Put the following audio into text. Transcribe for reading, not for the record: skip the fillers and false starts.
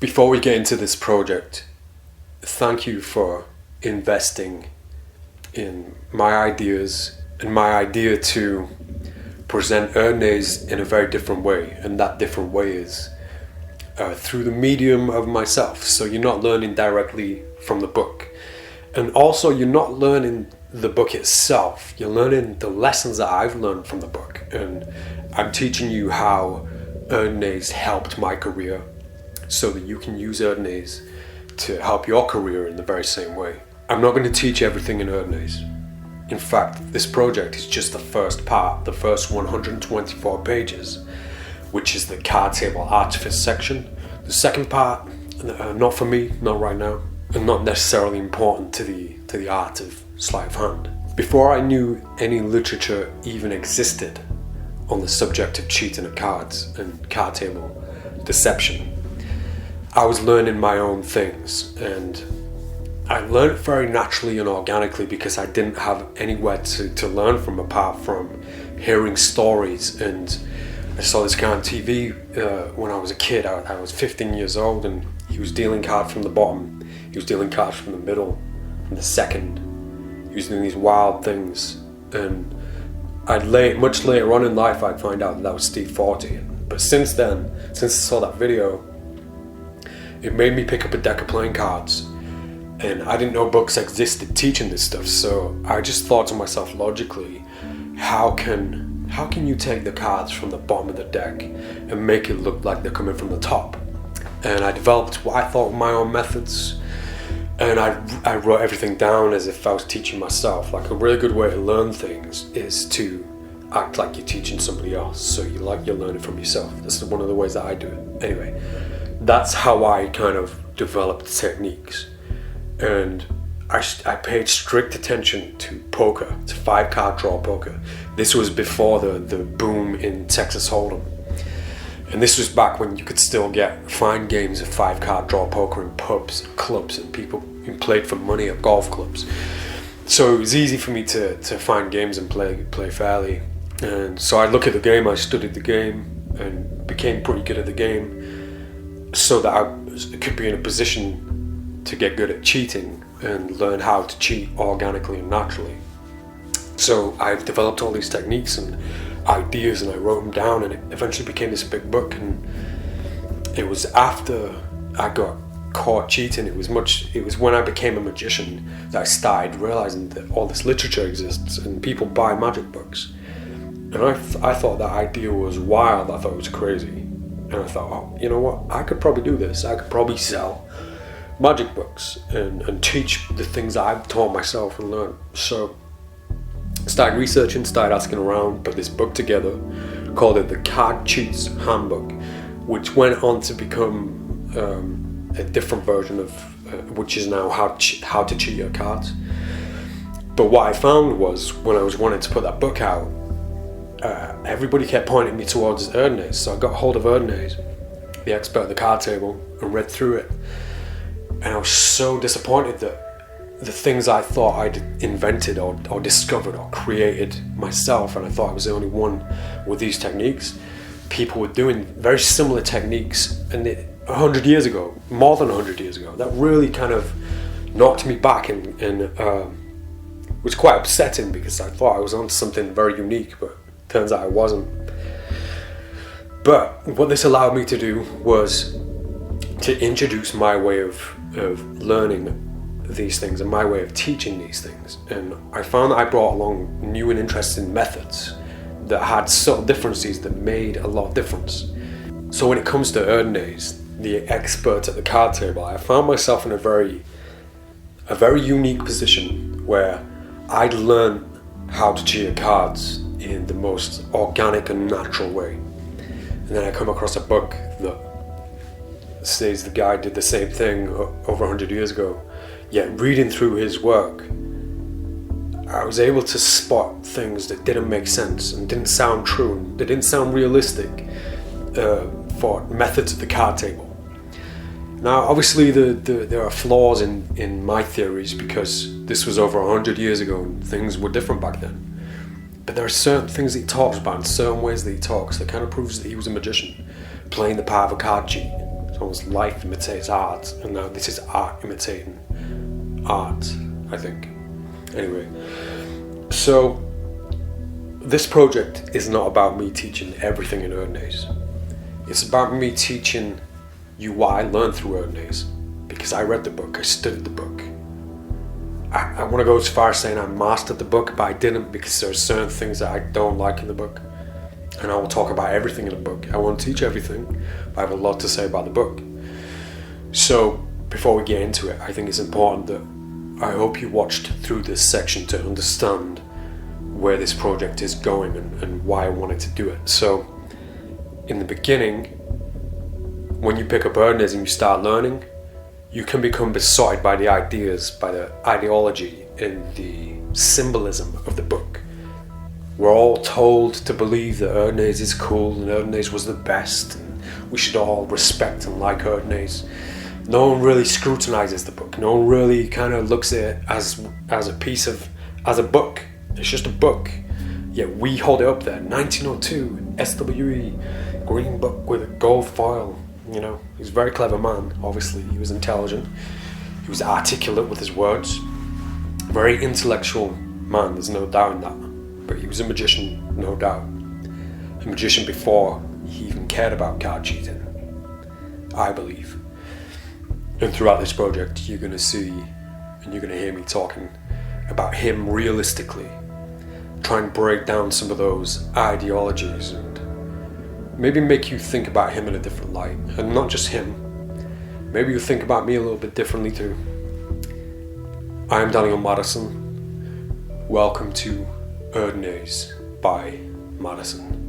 Before we get into this project, thank you for investing in my ideas and my idea to present Erdnase in a very different way, and that different way is through the medium of myself. So you're not learning directly from the book, and also you're not learning the book itself, you're learning the lessons that I've learned from the book, and I'm teaching you how Erdnase helped my career so that you can use Erdnase to help your career in the very same way. I'm not going to teach everything in Erdnase. In fact, this project is just the first part, the first 124 pages, which is the card table artifice section. The second part, not for me, not right now, and not necessarily important to the art of sleight of hand. Before I knew any literature even existed on the subject of cheating at cards and card table deception, I was learning my own things, and I learned very naturally and organically because I didn't have anywhere to learn from apart from hearing stories. And I saw this guy on TV when I was a kid. I was 15 years old, and he was dealing cards from the bottom, he was dealing cards from the middle, from the second. He was doing these wild things, and much later on in life I'd find out that was Steve Forte. But since then, since I saw that video, it made me pick up a deck of playing cards, and I didn't know books existed teaching this stuff. So I just thought to myself logically, how can you take the cards from the bottom of the deck and make it look like they're coming from the top? And I developed what I thought were my own methods, and I wrote everything down as if I was teaching myself. Like, a really good way to learn things is to act like you're teaching somebody else, so you're learning from yourself. This is one of the ways that I do it. Anyway, that's how I kind of developed techniques. And I paid strict attention to poker, to 5-card draw poker. This was before the boom in Texas Hold'em. And this was back when you could still find games of 5-card draw poker in pubs and clubs, and people who played for money at golf clubs. So it was easy for me to find games and play fairly. And so I look at the game, I studied the game, and became pretty good at the game, so that I could be in a position to get good at cheating and learn how to cheat organically and naturally. So I've developed all these techniques and ideas, and I wrote them down, and it eventually became this big book. And it was after I got caught cheating, it was when I became a magician that I started realizing that all this literature exists and people buy magic books. And I thought that idea was wild. I thought it was crazy. And I thought, oh, you know what? I could probably do this. I could probably sell magic books and teach the things that I've taught myself and learned. So I started researching, started asking around, put this book together, called it the Card Cheats Handbook, which went on to become a different version of, which is now how to cheat your cards. But what I found was, when I was wanting to put that book out, everybody kept pointing me towards Erdnase. So I got hold of Erdnase, the expert at the card table, and read through it. And I was so disappointed that the things I thought I'd invented or discovered or created myself, and I thought I was the only one with these techniques, people were doing very similar techniques, and 100 years ago, more than 100 years ago. That really kind of knocked me back and was quite upsetting, because I thought I was onto something very unique, but turns out I wasn't. But what this allowed me to do was to introduce my way of learning these things and my way of teaching these things. And I found that I brought along new and interesting methods that had subtle differences that made a lot of difference. So when it comes to Erdnase, the expert at the card table, I found myself in a very unique position where I'd learn how to cheat cards in the most organic and natural way. And then I come across a book that says the guy did the same thing over 100 years ago. Yet reading through his work, I was able to spot things that didn't make sense and didn't sound true, and they didn't sound realistic for methods at the card table. Now, obviously, there are flaws in my theories, because this was over 100 years ago and things were different back then. But there are certain things that he talks about, and certain ways that he talks, that kind of proves that he was a magician, playing the part of a card cheat. It's almost life imitates art, and now this is art imitating art, I think. Anyway, so this project is not about me teaching everything in Erdnase. It's about me teaching you what I learned through Erdnase, because I read the book, I studied the book. I want to go as far as saying I mastered the book, but I didn't, because there are certain things that I don't like in the book. And I will talk about everything in the book. I won't teach everything, but I have a lot to say about the book. So, before we get into it, I think it's important that I hope you watched through this section to understand where this project is going and why I wanted to do it. So, in the beginning, when you pick up Erdnase and you start learning, you can become besotted by the ideas, by the ideology and the symbolism of the book. We're all told to believe that Erdnase is cool and Erdnase was the best and we should all respect and like Erdnase. No one really scrutinizes the book. No one really kind of looks at it as a book. It's just a book. Yet we hold it up there. 1902, SWE, green book with a gold foil. You know, he's a very clever man, obviously. He was intelligent. He was articulate with his words. Very intellectual man, there's no doubt in that. But he was a magician, no doubt. A magician before he even cared about card cheating, I believe. And throughout this project, you're going to see and you're going to hear me talking about him realistically, try and break down some of those ideologies and maybe make you think about him in a different light. And not just him, maybe you think about me a little bit differently too. I am Daniel Madison. Welcome to Erdnase by Madison.